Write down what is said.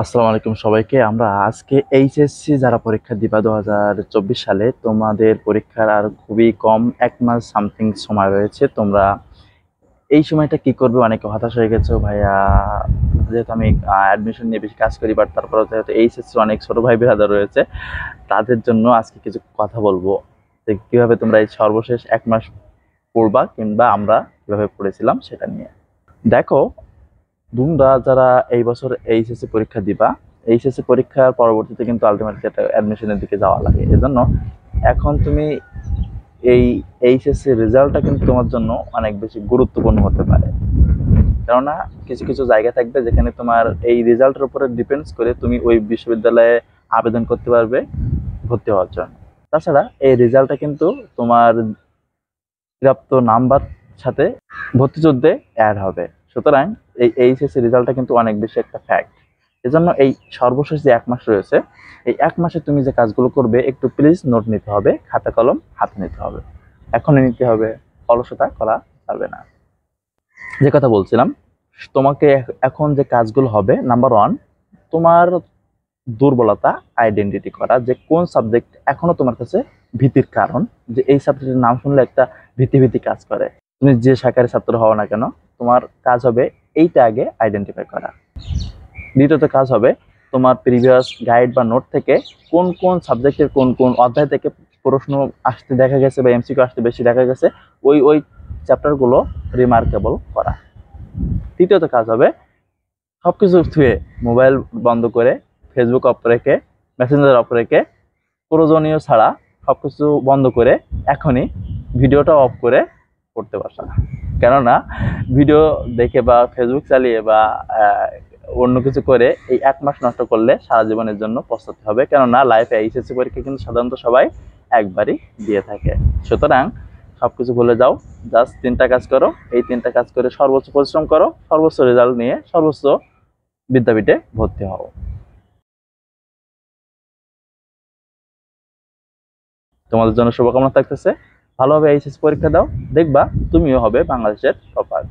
আসসালামু আলাইকুম সবাইকে। আমরা আজকে এইচএসসি যারা পরীক্ষা দিবা 2024 সালে, তোমাদের পরীক্ষার আর খুবই কম 1 মাস সামথিং সময় রয়েছে। তোমরা এই সময়টা কি করবে? অনেকে হতাশ হয়ে গেছো ভাইয়া, যেহেতু আমি অ্যাডমিশন নিয়ে বেশি কাজ করি, বাট তারপরে যেহেতু এইচএসসি অনেক ছোট ভাই বিরাদার রয়েছে, তাদের জন্য আজকে কিছু কথা বলবো যে কিভাবে তোমরা এই সর্বশেষ 1 মাস পড়বা, কিংবা আমরা কিভাবে পড়েছিলাম সেটা নিয়ে। দেখো, তোমরা যারা এই বছর এইচএসসি পরীক্ষা দিবা, এইচএসসি পরীক্ষার পরবর্তীতে কিন্তু আলটিমেটলি একটা অ্যাডমিশনের দিকে যাওয়া লাগে। এজন্য এখন তুমি এই এইচএসসি রেজাল্টটা কিন্তু তোমার জন্য অনেক বেশি গুরুত্বপূর্ণ হতে পারে। কেননা কিছু কিছু জায়গা থাকবে যেখানে তোমার এই রেজাল্টের উপরে ডিপেন্ডস করে তুমি ওই বিশ্ববিদ্যালয়ে আবেদন করতে পারবে ভর্তি হওয়ার জন্য। তাছাড়া এই রেজাল্টটা কিন্তু তোমার প্রাপ্ত নাম্বার সাথে ভর্তি যুদ্ধে অ্যাড হবে। সুতরাং এই এইচএসসি রেজাল্টটা কিন্তু অনেক বেশি একটা ফ্যাক্ট। এজন্য এই সর্বশেষ যে 1 মাস রয়েছে, এই 1 মাসে তুমি যে কাজগুলো করবে একটু প্লিজ নোট নিতে হবে, খাতা কলম হাতে নিতে হবে, এখনই নিতে হবে, অলসতা করা যাবে না। যে কথা বলছিলাম, তোমাকে এখন যে কাজগুলো হবে, নাম্বার ওয়ান, তোমার দুর্বলতা আইডেন্টিটি করা, যে কোন সাবজেক্ট এখনো তোমার কাছে ভীতির কারণ, যে এই সাবজেক্টের নাম শুনলে একটা ভীতি ভীতি কাজ করে। তুমি যে শাখার ছাত্র হও না কেন, তোমার কাজ হবে এইটা আগে আইডেন্টিফাই করা। দ্বিতীয়ত কাজ হবে তোমার প্রিভিয়াস গাইড বা নোট থেকে কোন কোন সাবজেক্টের কোন কোন অধ্যায় থেকে প্রশ্ন আসতে দেখা গেছে বা এমসিকিউ আসতে বেশি দেখা গেছে, ওই ওই চ্যাপ্টারগুলো রিমার্কেবল করা। তৃতীয়ত কাজ হবে সবকিছু থুয়ে, মোবাইল বন্ধ করে, ফেসবুক অফ রেখে, মেসেঞ্জার অফ রেখে, প্রয়োজনীয় ছাড়া সবকিছু বন্ধ করে এখনই ভিডিওটা অফ করে পড়তে বসা। কেননা ভিডিও দেখে বা ফেসবুক চালিয়ে বা অন্য কিছু করে এই 1 মাস নষ্ট করলে সারা জীবনের জন্য পস্তাতে হবে। কেননা লাইফে এইচএসসি পরীক্ষা কিন্তু সাধারণত সবাই একবারই দিয়ে থাকে। সুতরাং সবকিছু ভুলে যাও, জাস্ট 3টা কাজ করো। এই 3টা কাজ করে সর্বোচ্চ পরিশ্রম করো, সর্বোচ্চ রেজাল্ট নিয়ে সর্বোচ্চ বিদ্যাপীঠে ভর্তি হও। তোমাদের জন্য শুভকামনা থাকতেছে। ভালোভাবে এইচএসসি পরীক্ষা দাও, দেখবা তুমিও হবে বাংলাদেশের টপার।